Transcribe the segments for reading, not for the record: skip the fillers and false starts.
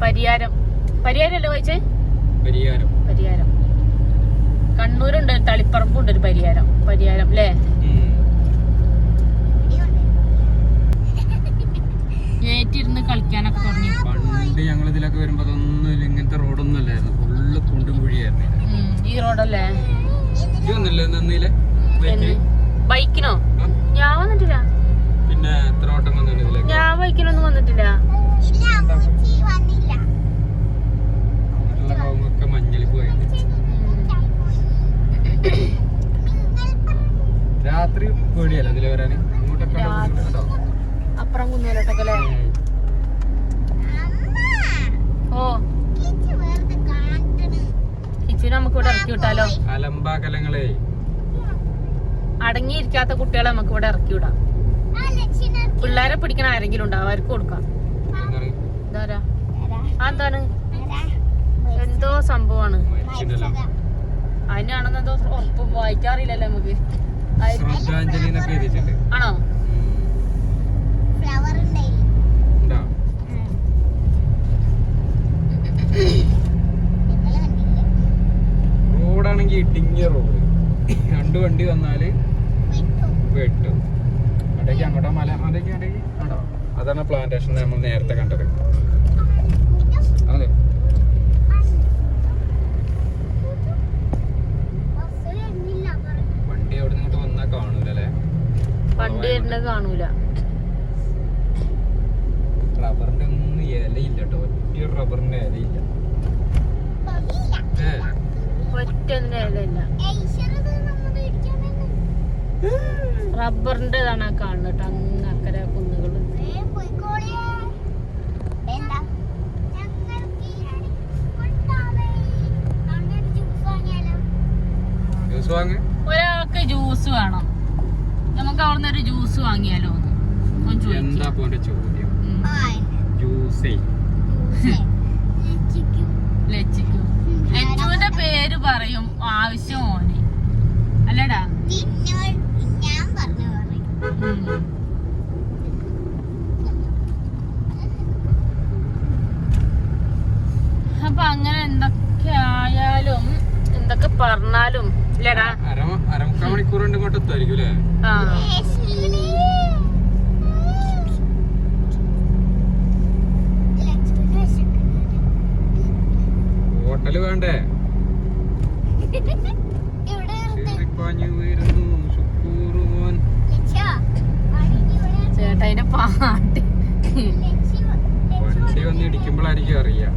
പരിയാരം പരിയാരല്ലേ വായിച്ചേ? പരിയാരം. കണ്ണൂരുണ്ട്, തളിപ്പറമ്പുണ്ട് ഒരു പരിയാരം അല്ലേ? ഏറ്റിരുന്ന് കളിക്കാനൊക്കെ തുടങ്ങി. പണ്ട് ഞങ്ങൾ ഇതിലൊക്കെ വരുമ്പോ അതൊന്നും ഇങ്ങനത്തെ റോഡൊന്നും അല്ലായിരുന്നു, ഫുള്ള് കുണ്ടും കുഴിയായിരുന്നു. ഈ റോഡല്ലേ? ബൈക്കിനോ? ഞാൻ വന്നിട്ടില്ല. പിന്നെ എത്ര ഓട്ടം വന്നിട്ടില്ല? ഞാൻ ബൈക്കിനൊന്നും വന്നിട്ടില്ല. മഞ്ഞളിൽ പോയത് രാത്രി പേടിയല്ല ഇതില് വരാന്. അപ്പുറം കുന്നോലോട്ടൊക്കെ അല്ലേ? ഓ കിച്ചുവിനെ നമുക്ക് ഇവിടെ ഇറക്കി വിട്ടാലോ? അലമ്പാകലങ്ങളെ അടങ്ങിയിരിക്കാത്ത കുട്ടികളെ നമുക്ക് ഇവിടെ ഇറക്കി വിടാം. പിള്ളേരെ പിടിക്കണ ആരെങ്കിലും ഉണ്ടാവും, അവർക്ക് കൊടുക്കാം. എന്താണ് എന്തോ സംഭവമാണ്, അതിനാണെന്ന് എന്തോ ഉറപ്പ് വായിക്കാറില്ലല്ലോ നമുക്ക്. ആണോ? റോഡാണെങ്കി ഇടുങ്ങിയ റോഡ്, 2 വണ്ടി വന്നാല് വെട്ടും. അടേക്ക് അങ്ങോട്ടോ മല അതേക്ക് അടേക്ക് ആണോ? അതാണ് പ്ലാന്റേഷൻ നമ്മൾ നേരത്തെ കണ്ടത്. അതെ, വണ്ടി അവിടെ നിന്നിട്ട് വന്നാ കാണൂലല്ലേ? വണ്ടി വരുന്നത് കാണൂല. റബ്ബറിന്റെ ഒന്നും ഇലയില്ല കേട്ടോ, ഒറ്റ റബ്ബറിന്റെ ഇലയില്ല. റബ്ബറിന്റെ ഇതാണ് കാണുന്നത് അങ്ങ് അക്കരെ കുന്നുകള്. ഒരാൾക്ക് ജ്യൂസ് വേണം, നമുക്ക് അവിടുന്ന് ഒരു ജ്യൂസ് വാങ്ങിയാലോ? എന്താ പോന്റെ ചോദ്യം? ലച്ചുവിന്റെ പേര് പറയും ആവശ്യം ഓന് അല്ലടാ. അപ്പൊ അങ്ങനെ എന്തൊക്കെ ആയാലും എന്തൊക്കെ പറഞ്ഞാലും ഇല്ലടാ, 1/2 മണിക്കൂർ കൊണ്ട് ഇങ്ങോട്ട് എത്തുമായിരിക്കും അല്ലേ? ഹോട്ടല് വേണ്ടേ? ചേട്ടന്റെ പാട്ട് വണ്ടി വന്ന് ഇടിക്കുമ്പോഴായിരിക്കും അറിയാം.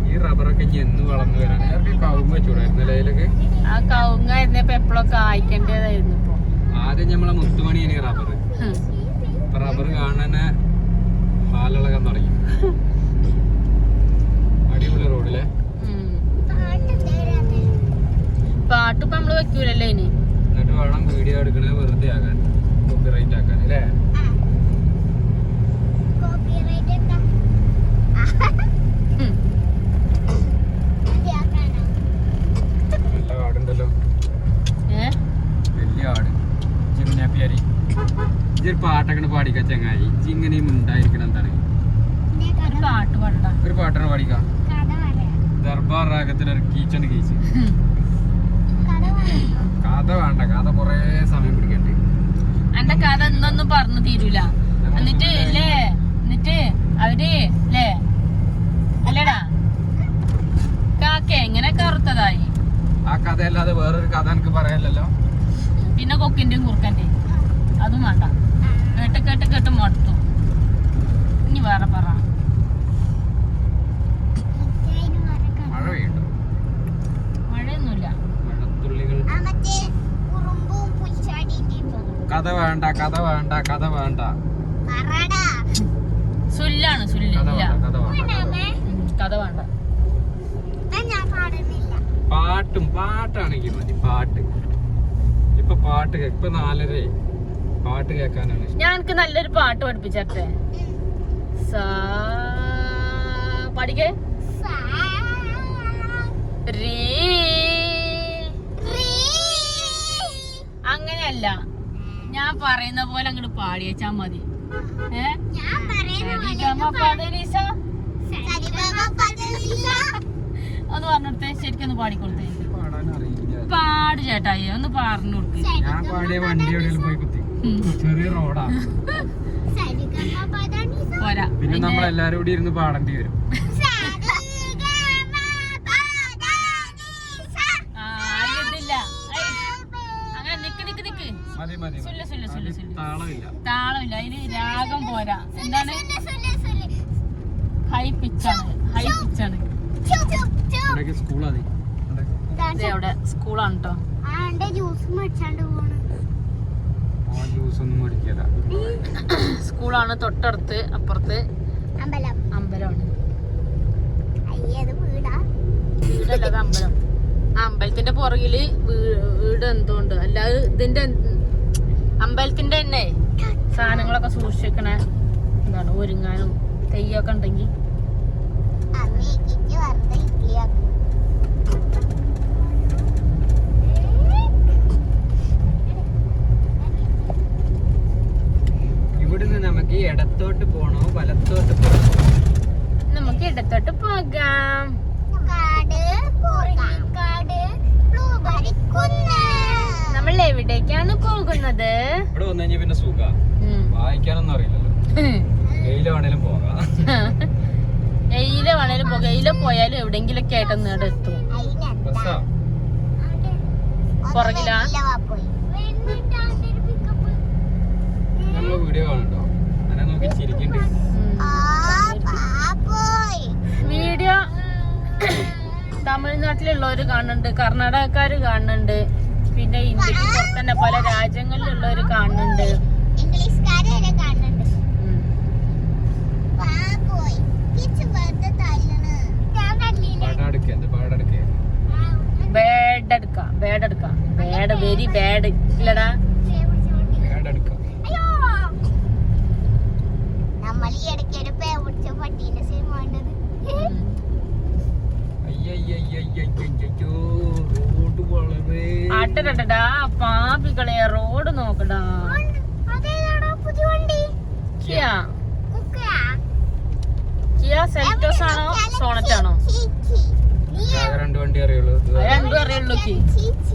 ഈ റബ്ബറൊക്കെ എന്ന് വളർന്നു വരാൻ കവുങ്ങ് വെച്ചൂടായിരുന്നു അതിലൊക്കെ. ആ കവുങ്ങായിരുന്നപ്പോ എപ്പോഴൊക്കെ കായ്ക്കേണ്ടതായിരുന്നു. ഇപ്പൊ ആദ്യം നമ്മളെ മുത്തുമണിയാണ് ഈ റബ്ബർ. ഇപ്പൊ റബ്ബർ കാണാന് പാലിളകാൻ തുടങ്ങി. അടിപൊളി റോഡിലെ പാട്ട് ഇപ്പൊ നമ്മള് വെക്കൂലല്ലേ ഇനി? എന്നിട്ട് വേണം വീഡിയോ എടുക്കണത് വെറുതെ ആകാൻ, കോപ്പിറൈറ്റ് ആക്കാൻ അല്ലേ? നല്ല ആടുണ്ടല്ലോ, വലിയ ആട്. ജിമ്നാപ്പിയാരി ഇതൊരു പാട്ടൊക്കെ പാടിക്ക ചങ്ങായി. ഇങ്ങനെയും ഉണ്ടായിരിക്കണം. എന്താണ് ഒരു പാട്ടാണ് പാടിക്കാം? ദർബാർ രാഗത്തിലൊരു കീച്ചണ്ട് കീച്ച്. കഥ വേണ്ട, കഥ കൊറേ സമയം പിടിക്കണ്ട്. എന്റെ കഥ എന്തൊന്നും പറഞ്ഞു തീരൂല. എന്നിട്ട് അവര് ല്ലേ അല്ലടാ കാക്ക എങ്ങനെ കറുത്തതായി? ആ കഥ അല്ലാതെ വേറൊരു കഥ എനിക്ക് പറയാനല്ലോ. പിന്നെ കൊക്കിന്റെയും കുറുക്കന്റെയും അതും വേണ്ട. കേട്ട് മടുത്തു. ഇനി വേറെ പറ. മഴ പെയ്യുണ്ടോ? മഴയൊന്നുമില്ല. മഴത്തുള്ളികൾ. കഥ വേണ്ട. സുല്ലാണ് കഥ വേണ്ട. പാട്ടാണെങ്കിൽ മതി. പാട്ട് ഇപ്പൊ 4:30 പാട്ട് കേൾക്കാനാണ്. ഞാനക്ക് നല്ലൊരു പാട്ട് പഠിപ്പിച്ചേ. പഠിക്കേ. അങ്ങനെയല്ല, ഞാൻ പറയുന്ന പോലെ അങ്ങോട്ട് പാടിയേച്ചാ മതി. ഒന്ന് പറഞ്ഞെടുത്തേ, ശരിക്കൊന്ന് പാടിക്കൊടുത്തേ. പാടാൻ അറിയില്ല. പാട് ചേട്ടായി, ഒന്ന് പറഞ്ഞു കൊടുക്ക്. ഞാൻ പാടിയ വണ്ടി എവിടെയെങ്കിലും പോയി കുത്തി. ചെറിയ റോഡാ. പോരാ, പിന്നെ നമ്മളെല്ലാരും കൂടി ഇരുന്ന് പാടേണ്ടി വരും. മതി മതി. താളമില്ല, അതിന് രാഗം പോരാ. എന്താണ്? ഹൈ പിച്ചാണ്, ഹൈ പിച്ചാണ്. സ്കൂളാണ് അവിടെ സ്കൂളാണ് കേട്ടോ. സ്കൂളാണ് തൊട്ടടുത്ത്, അപ്പുറത്ത് അമ്പലമാണ്. വീടല്ലത് അമ്പലം. ആ അമ്പലത്തിന്റെ പുറകില് വീട് എന്തുകൊണ്ട്, അല്ലാതെ ഇതിന്റെ അമ്പലത്തിന്റെ തന്നെ സാധനങ്ങളൊക്കെ സൂക്ഷിക്കണ എന്താണ്, ഒരുങ്ങാനും തെയ്യൊക്കെ ഉണ്ടെങ്കിൽ. ഇവിടുന്ന് നമുക്ക് ഇടത്തോട്ട് പോണോ വലത്തോട്ട് പോണോ? നമുക്ക് ഇടത്തോട്ട് പോകാം. നമ്മൾ എവിടേക്കാണ് പോകുന്നത്? ഇവിടെ വന്നു കഴിഞ്ഞാൽ പിന്നെ സുഖ, വായിക്കാനൊന്നും അറിയില്ലല്ലോ. എയിലെ വേണേലും പോകാം. എയിലെ വേണേലും പോകാം. എയിലെ പോയാലും എവിടെങ്കിലൊക്കെ ആയിട്ടൊന്നും ഇവിടെ എത്തും. പുറകിലാ വീഡിയോ കാണണ്ടോ? അങ്ങനെ നോക്കി ചിരിക്കണ്ട്. വീഡിയോ തമിഴ്നാട്ടിലുള്ളവര് കാണുന്നുണ്ട്, കർണാടകക്കാര് കാണുന്നുണ്ട്, പിന്നെ ഇന്ത്യക്ക് പുറത്തന്നെ പല രാജ്യങ്ങളിലുള്ളവര് കാണുന്നുണ്ട്. ബേഡെടുക്കാം. ബാഡ്, വെരി ബാഡ് ഇല്ലടാ. ആട്ടടാ പാപികളെ, റോഡ് നോക്കടാ. കിയ സെൽറ്റോസ് ആണോ സോണറ്റ് ആണോ? രണ്ടു വണ്ടി അറിയുള്ളൂ. രണ്ടും അറിയുള്ളൂ.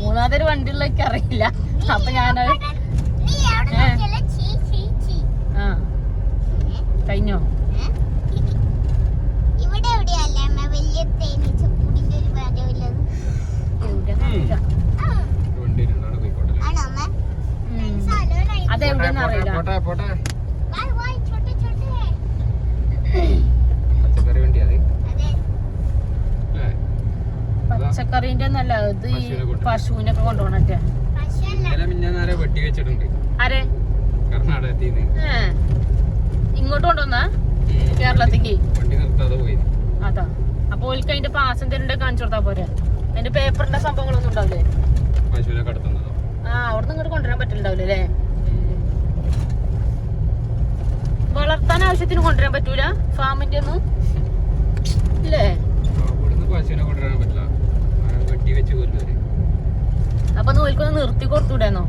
മൂന്നാമതൊരു വണ്ടിയുള്ളൊക്കെ അറിയില്ല. അപ്പൊ ഞാനത് ആ കഴിഞ്ഞോ? അതെവിടെന്ന് അറിയില്ല. പച്ചക്കറി വണ്ടി അത് പച്ചക്കറിന്റെ ഒന്നല്ല, ഇത് ഈ പശുവിനൊക്കെ കൊണ്ടുപോകണൊക്കെ. വെട്ടി വെച്ചിട്ടുണ്ട്. ആരെ? കർണാടകത്തിൽ ഇങ്ങോട്ട് കൊണ്ടുവന്നാ കേരളത്തിക്ക് വണ്ടി നിർത്താതെ പോയി. അതാ. അപ്പൊ ഓൽക്ക് അതിന്റെ പാസ് എന്തെങ്കിലും കാണിച്ചു കൊടുത്താ പോരെ? അതിന്റെ പേപ്പറിന്റെ സംഭവങ്ങളൊന്നും ഉണ്ടാവില്ലേ? പശുവിനെ കടത്തുന്നതോ? ആ, അവിടെ നിന്ന് ഇങ്ങോട്ട് കൊണ്ടുവരാൻ പറ്റില്ലാവില്ലേ അല്ലേ? വളർത്താൻ ആവശ്യത്തിന് കൊണ്ടുവരാൻ പറ്റൂല ഫാമിന്റെ ഒന്നും ഇല്ലേ? പശുവിനെ കൊണ്ടുവരാൻ പറ്റില്ല, വെട്ടി വെച്ച് കൊല്ലുവര്. അപ്പൊ നോൽക്കൊന്ന് നിർത്തി കൊടുത്തൂടെന്നോ?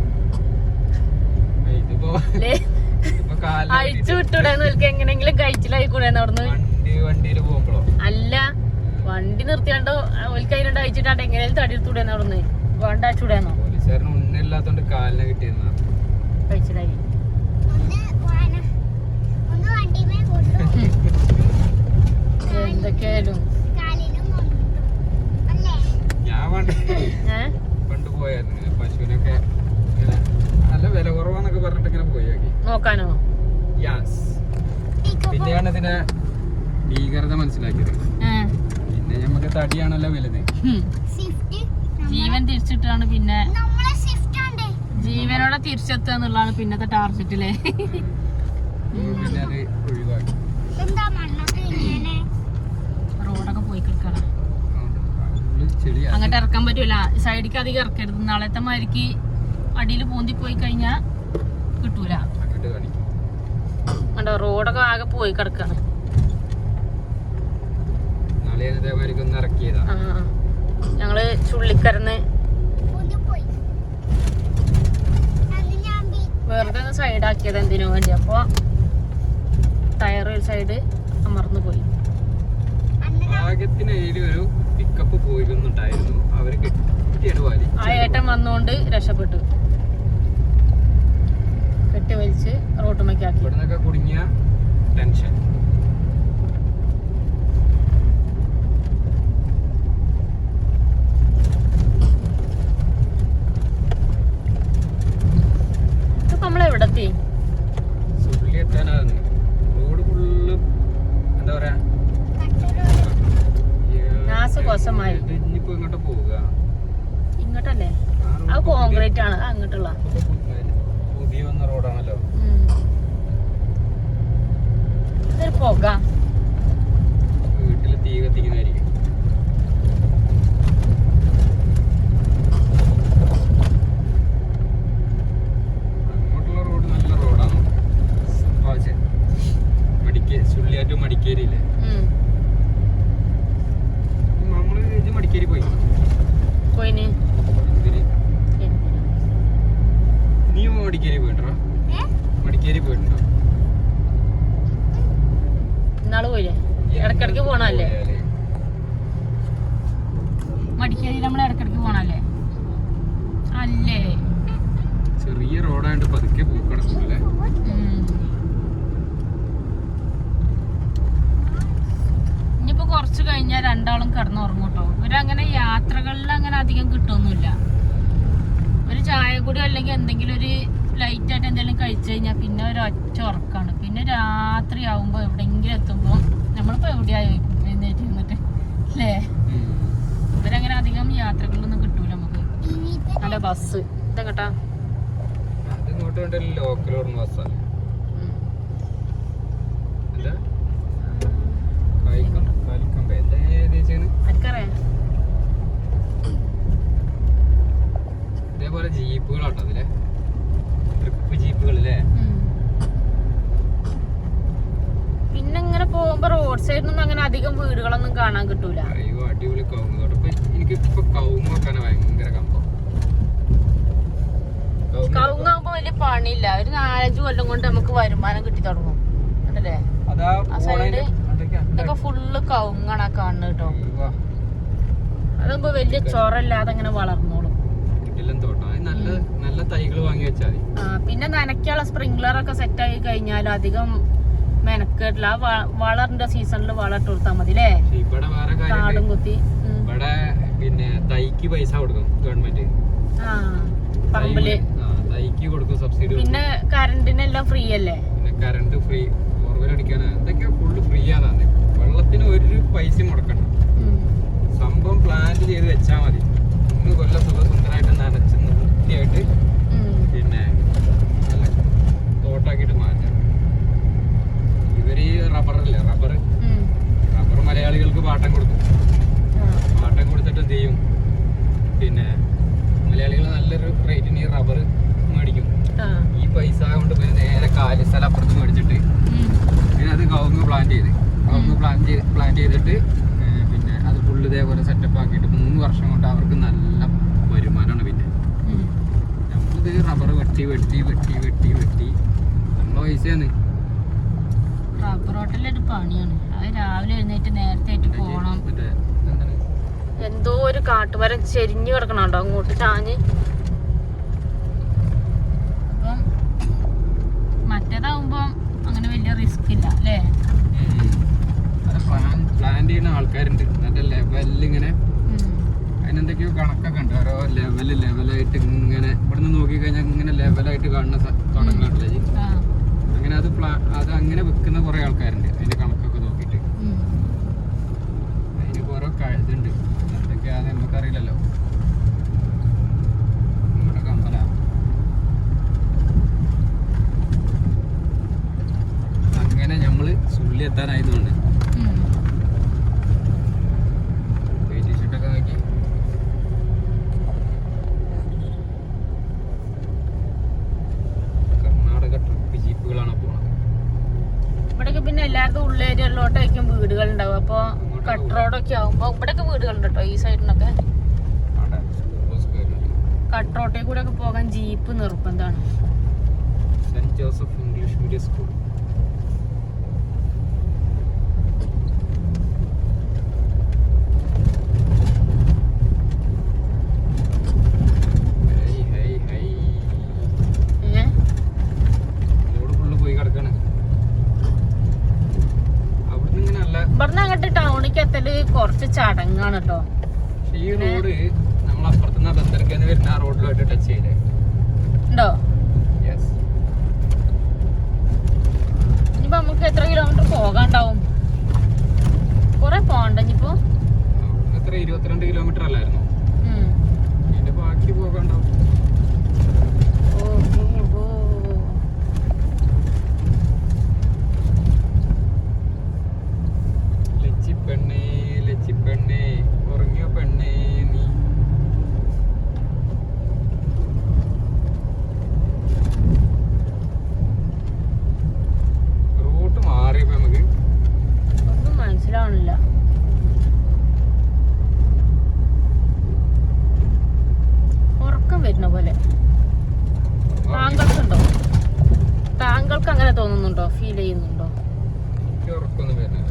അഴിച്ചു വിട്ടൂടെ? നോൽക്ക് എങ്ങനെങ്കിലും കഴിച്ചിലായി കൂടെന്ന് അവിടുന്ന്. വണ്ടിയിൽ പോകുമ്പോഴോ? അല്ല, വണ്ടി നിർത്തിയാണ്ട് ഓൽക്ക് അതിനോട് അയച്ചിട്ടാണ്ട് എങ്ങനെയും തടി എടുത്തൂടെന്ന് അവിടുന്ന്. വേണ്ട ചൂടെന്നോ? പോലീസുകാരന് ഉന്നില്ലാത്തോണ്ട് കാലിനെ കിട്ടിയിരുന്ന കഴിച്ചിലായി. എന്തൊക്കെയായാലും ഞാൻ പണ്ട് പോയായിരുന്നു പശുവിനൊക്കെ. നല്ല വില കുറവാന്നൊക്കെ പറഞ്ഞിട്ട് ഇങ്ങനെ പോയി നോക്കാനോ? യാസ്. പിന്നെയാണ് ഇതിന്റെ ഭീകരത മനസ്സിലാക്കിയത്. പിന്നെ നമുക്ക് തടിയാണല്ലോ വലുത്. ജീവൻ തിരിച്ചിട്ടാണ് പിന്നെ ജീവനോടെ തിരിച്ചെത്തുക എന്നുള്ളതാണ് പിന്നത്തെ ടാർഗറ്റില്ലേ. പിന്നെ അത് ഒഴിവാക്കി. റോഡൊക്കെ പോയി കിടക്കണം. അങ്ങോട്ട് ഇറക്കാൻ പറ്റൂല, സൈഡിക്ക് അധികം ഇറക്കരുത്. നാളത്തെ മാതിരിക്ക് അടിയിൽ പൂന്തി പോയി കഴിഞ്ഞാ കിട്ടൂല. കണ്ടോ, റോഡൊക്കെ ആകെ പോയി കിടക്കാണ്. ഞങ്ങള് ചുള്ളിക്കരന്ന് വെറുതെ ഒന്ന് സൈഡാക്കിയത് എന്തിനു വേണ്ടി. അപ്പൊ ടയർ ഒരു സൈഡ് അമർന്നു പോയി. ഭാഗ്യത്തിനേരി ഒരു പിക്കപ്പ് പോയിരുന്നുണ്ടായിരുന്നു, അവര് കെട്ടിയാണ് വലി. ആ ഏട്ടൻ വന്നോണ്ട് രക്ഷപ്പെട്ടു, കെട്ടി വലിച്ച് റോട്ടുമേക്കാക്കി. ഇവിടുന്നൊക്കെ കുടുങ്ങിയ ടെൻഷൻ. നമ്മളെവിടെത്തി? സുള്ളി എത്താനാണ്. റോഡ് ഫുള്ള് എന്താ പറയാ, ഇനിയിപ്പോ ഇങ്ങോട്ട് പോവുക. ഇങ്ങോട്ടല്ലേ? അത് കോൺക്രീറ്റ് ആണ്, അങ്ങോട്ടുള്ള പുതിയ വന്ന റോഡാണല്ലോ. ഇതൊരു പോക, വീട്ടില് തീ കത്തിക്കുന്നതായിരിക്കും. അങ്ങോട്ടുള്ള റോഡ് നല്ല റോഡാണ്. സുള്ളിയാറ്റു മടിക്കേരിയില്ലേ, നമ്മള് ഇത് മടിക്കേരി പോയിന്. നീ മടിക്കേരി പോയിട്ടോ? മടിക്കേരി പോയിട്ടുണ്ടോ? ഇന്നാള് പോയില്ലേ? ഇടക്കിടക്ക് പോണല്ലേ മടിക്കേരി? നമ്മൾ ഇടക്കിടക്ക് പോണല്ലേ? അല്ലേ, ചെറിയ റോഡായിട്ട് പതുക്കെ പൂക്കടക്കൂല്ലേ. ഇനിയിപ്പോ കുറച്ച് കഴിഞ്ഞാൽ രണ്ടാളും കിടന്നുറങ്ങും കേട്ടോ. ഇവരങ്ങനെ യാത്രകളിൽ അങ്ങനെ അധികം കിട്ടുമൊന്നുമില്ല. ഒരു ചായ കൂടി അല്ലെങ്കിൽ എന്തെങ്കിലും ഒരു ലൈറ്റ് ആയിട്ട് എന്തെങ്കിലും കഴിച്ചു കഴിഞ്ഞാൽ പിന്നെ ഒരു ഒറ്റ ഉറക്കാണ്. പിന്നെ രാത്രി ആവുമ്പോ എവിടെയെങ്കിലും എത്തുമ്പോ നമ്മളിപ്പോ എവിടെയായി എഴുന്നേറ്റ് ഇരുന്നിട്ട് അല്ലേ. ഇവരങ്ങനെ അധികം യാത്രകളിലൊന്നും കിട്ടൂല നമുക്ക്. അല്ല ബസ് ഇതെങ്ങട്ടാ? ലോക്കൽ ബസ്സാണ്. ഇതേപോലെ ജീപ്പുകളാട്ടോ അതിലെ ട്രിപ്പ് ജീപ്പുകളല്ലേ. പിന്നെ ഇങ്ങനെ പോകുമ്പോ റോഡ് സൈഡിൽ അങ്ങനെ അധികം വീടുകളൊന്നും കാണാൻ കിട്ടൂല. അയ്യോ അടിപൊളി കവുങ്ങ്. എനിക്ക് ഇപ്പൊ കവുങ്ങ് വെക്കാനാ ഭയങ്കര കമ്പം. കവുങ്ങാകുമ്പോ വലിയ പണിയില്ല. ഒരു 4-5 കൊല്ലം കൊണ്ട് നമുക്ക് വരുമാനം കിട്ടി തുടങ്ങും അല്ലേ. ആ സൈഡ് ഇതൊക്കെ ഫുള്ള് കവുങ്ങാണ് കാണുന്നത് കേട്ടോ. അതാകുമ്പോ വലിയ ചൊറല്ലാതെ അങ്ങനെ വളർന്നോളും. നല്ല തൈകൾ വാങ്ങി വെച്ചാൽ പിന്നെ നനയ്ക്കുള്ള സ്പ്രിംഗ്ലർ ഒക്കെ സെറ്റ് ആയി കഴിഞ്ഞാൽ അധികം മെനക്കേട്ടില്ല. വളറിന്റെ സീസണിൽ വളമിട്ട് കൊടുത്താൽ മതി അല്ലേ. കാടും കുത്തി ഇവിടെ പിന്നെ തൈക്ക് പൈസ കൊടുക്കും ഗവൺമെന്റ്. പറമ്പില് തൈക്ക് കൊടുക്കും സബ്സിഡി. പിന്നെ കറണ്ടിനെല്ലാം ഫ്രീ അല്ലേ. പിന്നെ കറണ്ട് ഫ്രീ, ബോർവെൽ അടിക്കാനാ, എന്തൊക്കെയാ ഫുള്ള് ഫ്രീ ആണ്. വെള്ളത്തിന് ഒരു പൈസ മുടക്കണ്ട. സംഭവം പ്ലാൻ ചെയ്ത് വെച്ചാൽ മതി. 3 കൊല്ലം സുഖസുന്ദരമായിട്ട് നനച്ച് വൃത്തിയായിട്ട് പിന്നെ നല്ല തോട്ടാക്കിയിട്ട് മാറ്റാം. ഇവര് റബ്ബറല്ലേ, റബ്ബർ മലയാളികൾക്ക് പാട്ടം കൊടുക്കും. പാട്ടം കൊടുത്തിട്ട് എന്ത് ചെയ്യും, പിന്നെ മലയാളികൾ നല്ലൊരു റേറ്റിന് ഈ റബ്ബർ മേടിക്കും. ഈ പൈസ കൊണ്ട് പിന്നെ നേരെ കാലി സ്ഥലം അപ്പുറത്ത് മേടിച്ചിട്ട് പിന്നെ അത് കവുങ്ങ് പ്ലാൻ ചെയ്തിട്ട് പിന്നെ അത് ഫുള്ള് ഇതേപോലെ സെറ്റപ്പ് ആക്കിയിട്ട് 3 വർഷം കൊണ്ട് അവർക്ക് നല്ല വരുമാനമാണ്. പിന്നെ നമ്മളിത് റബ്ബർ വെട്ടി നമ്മളെ പൈസയാണ്. റബ്ബർ ഹോട്ടലൊരു പണിയാണ്. അത് രാവിലെ എഴുന്നേറ്റ് നേരത്തെ ആയിട്ട് പോകണം. എന്തോ ഒരു കാട്ടുമരം ചെരിഞ്ഞു കിടക്കണുണ്ടോ അങ്ങോട്ട് ചാഞ്ഞ്. അപ്പം മറ്റേതാവുമ്പോ അങ്ങനെ വലിയ റിസ്ക് ഇല്ല അല്ലേ. പ്ലാൻ ചെയ്യുന്ന ആൾക്കാരുണ്ട് നല്ല ലെവലിങ്ങനെ. അതിനെന്തൊക്കെയോ കണക്കൊക്കെ ഉണ്ട്. ഓരോ ലെവലായിട്ട് ഇങ്ങനെ ഇവിടുന്ന് നോക്കിക്കഴിഞ്ഞാൽ ഇങ്ങനെ ലെവലായിട്ട് കാണുന്ന തുടങ്ങാറില്ലേ. അങ്ങനെ അത് അങ്ങനെ വെക്കുന്ന കുറെ ആൾക്കാരുണ്ട്. അതിന്റെ കണക്കൊക്കെ നോക്കിയിട്ട് അതിന് ഓരോ ഇതുണ്ട്. എന്തൊക്കെയാന്ന് നമുക്കറിയില്ലല്ലോ. നമ്മുടെ കമ്പല അങ്ങനെ നമ്മള് സുള്ളി എത്താനായതുകൊണ്ട് ടീഷർട്ടൊക്കെ നോക്കി കർണാടക ട്രിപ്പ് ജീപ്പുകളാണ് പോണത്. ഇവിടെയൊക്കെ പിന്നെ എല്ലാവർക്കും ഉള്ളേരിയയിലോട്ടായിരിക്കും വീടുകൾ ഉണ്ടാവും. അപ്പൊ കട്ട് റോഡൊക്കെ ആവുമ്പോ ഇവിടെയൊക്കെ വീടുകളുണ്ട് കേട്ടോ. ഈ സൈഡിനൊക്കെ കട്ട് റോട്ടിൽ കൂടെ ഒക്കെ പോകാൻ ജീപ്പ് നിർബന്ധമാണ്. Saint Joseph English medium school. ഇവിടുന്ന് അങ്ങോട്ട് ടൗണിക്ക് എത്തല് കുറച്ച് ചടങ്ങാണ് കേട്ടോ. ഈ റോഡ് നമ്മൾ അപ്പുറത്തുനിന്ന് ബന്ദർക്കെന്ന് വരുന്ന ആ റോഡിലോട്ട് ടച്ച് ചെയ്തേ ഉണ്ടോ? യെസ്. ഇനിയിപ്പോ നമുക്ക് എത്ര കിലോമീറ്റർ പോകാണ്ടാവും? കൊറേ പോകണ്ട ഇനിയിപ്പോ. എത്ര 22 കിലോമീറ്റർ അല്ലായിരുന്നു? ഇതിന്റെ ബാക്കി പോകാണ്ടാവും. ലച്ചിപ്പെണ്ണേ ലച്ചിപ്പെണ്ണേ ഉറങ്ങിയോ പെണ്ണേ നീ. റൂട്ട് മാറിയപ്പോ നമുക്ക് ഒന്നും മനസ്സിലാവണില്ല. ഉറക്കം വരുന്ന പോലെ താങ്കൾക്കുണ്ടോ? താങ്കൾക്ക് അങ്ങനെ തോന്നുന്നുണ്ടോ? ഫീൽ ചെയ്യുന്നുണ്ടോ? ഉറക്കൊന്നും വരുന്നില്ല.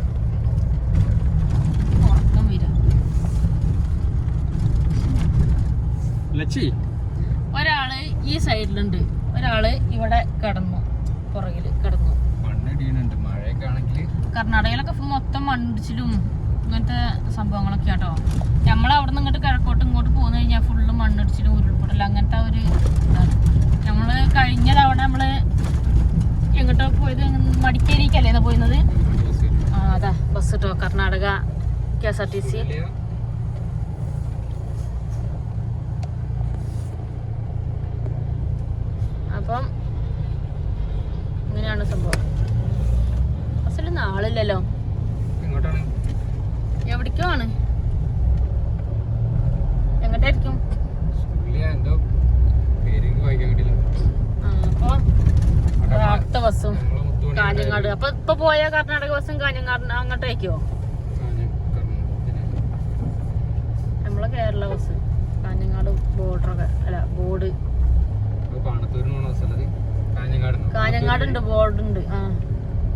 ഉറക്കം വരാ. ലച്ചി ഒരാള് ഈ സൈഡിലുണ്ട്, ഒരാള് ഇവിടെ കിടന്നു, പുറകില് കിടന്നു. മണ്ണിടിയുന്നുണ്ട് മഴയൊക്കെ ആണെങ്കിൽ. കർണാടകയിലൊക്കെ മൊത്തം മണ്ണിടിച്ചിലും ഇങ്ങനത്തെ സംഭവങ്ങളൊക്കെ ആട്ടോ. നമ്മളവിടെ നിന്ന് ഇങ്ങോട്ട് കിഴക്കോട്ട് ഇങ്ങോട്ട് പോന്നു കഴിഞ്ഞാൽ ഫുള്ള് മണ്ണിടിച്ചിലും ഉരുൾപൊട്ടലും അങ്ങനത്തെ ഒരു ഇതാണ്. നമ്മള് കഴിഞ്ഞ തവണ നമ്മള് എങ്ങോട്ടോ പോയത്, മടിക്കേരിക്കല്ലേ പോയിരുന്നത്? ആ അതാ ബസ് കേട്ടോ, കർണാടക KSRTC. അപ്പം ഇങ്ങനെയാണ് സംഭവം. ബസ്സിലൊന്നും ആളില്ലല്ലോ. എവിടേക്കോ ആണ്. എങ്ങോട്ടായിരിക്കും? അപ്പൊ അടുത്ത ബസ്സും കാഞ്ഞങ്ങാട്. അപ്പൊ ഇപ്പൊ പോയ കർണാടക ബസ്സും കാഞ്ഞങ്ങാട് അങ്ങോട്ടേക്കോ? നമ്മളെ കേരള ബസ് കാഞ്ഞങ്ങാട് ബോർഡറൊക്കെ അല്ല ബോർഡ് കാഞ്ഞങ്ങാട് ഉണ്ട്, ബോർഡ് ഉണ്ട്. ആ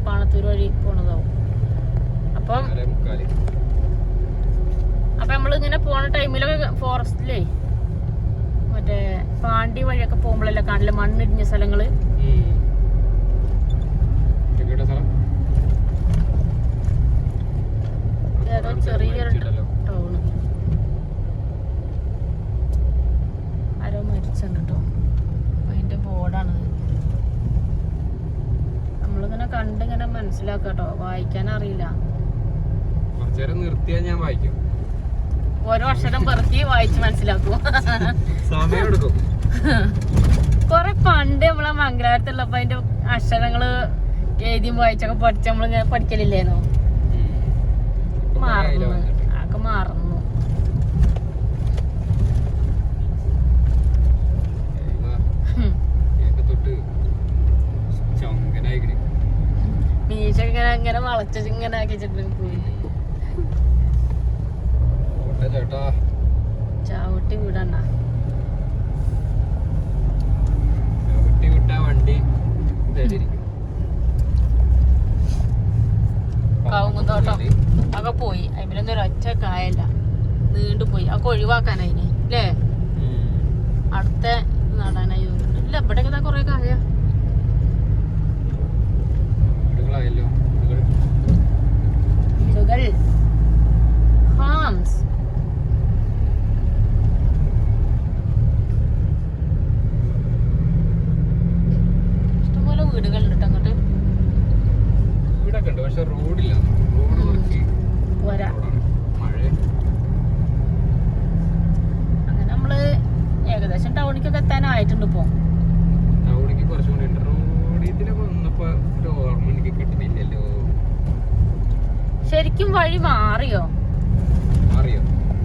പാണത്തൂർ വഴി പോണതാവും. അപ്പം നമ്മളിങ്ങനെ പോണ ടൈമിലൊക്കെ ഫോറസ്റ്റിലേ മറ്റേ പാണ്ടി വഴിയൊക്കെ പോകുമ്പോഴല്ലേ കാണില്ല മണ്ണിടിഞ്ഞ സ്ഥലങ്ങള്. ഏതോ ചെറിയൊരു ടൗണ്. ആരോ മരിച്ചുണ്ട് കേട്ടോ. അതിന്റെ ബോർഡാണിത്. നമ്മളിങ്ങനെ കണ്ടിങ്ങനെ മനസ്സിലാക്കാട്ടോ, വായിക്കാൻ അറിയില്ല. നിർത്തിയാ ഞാൻ വായിക്കും. ഓരോ അക്ഷരം പെറുക്കി വായിച്ച് മനസ്സിലാക്കും. കൊറേ പണ്ട് നമ്മളെ മംഗലാപുരത്തുള്ളപ്പോ അതിന്റെ അക്ഷരങ്ങള് എഴുതിയും വായിച്ചൊക്കെ പഠിച്ച് നമ്മളിങ്ങനെ പഠിക്കലില്ലേന്നോ? മറന്നു, ആകെ മറന്നു. മീശ ഇങ്ങനെ വളച്ച് ഇങ്ങനെ ആക്കിച്ചിട്ട് പോയി. ചവിട്ടി വിടണ്ട. കവുങ്ങുന്തോട്ടം ഒക്കെ പോയി. അതിലൊന്നും ഒരൊറ്റ കായല്ല, നീണ്ടുപോയി. അതൊക്കെ ഒഴിവാക്കാനായിന് അല്ലേ? അടുത്ത നടാനായി തോന്നുന്നുണ്ട്. ഇല്ല ഇവിടെയൊക്കെ കൊറേ കായ. വീടുകൾ, ഫാംസ്. ഇഷ്ടംപോലെ വീടുകളുണ്ട് അങ്ങോട്ട്. പക്ഷെ റോഡില്ല. അങ്ങനെ നമ്മള് ഏകദേശം ടൗണിക്കൊക്കെ എത്താനായിട്ടുണ്ട്. ഇപ്പൊ ടൗണിക്ക് കുറച്ചുകൂടി റോഡിലൊക്കെ വന്നപ്പോ ഒരു ഓർമ്മ എനിക്ക് കിട്ടുന്നില്ലല്ലോ. ശരിക്കും വഴി മാറിയോ?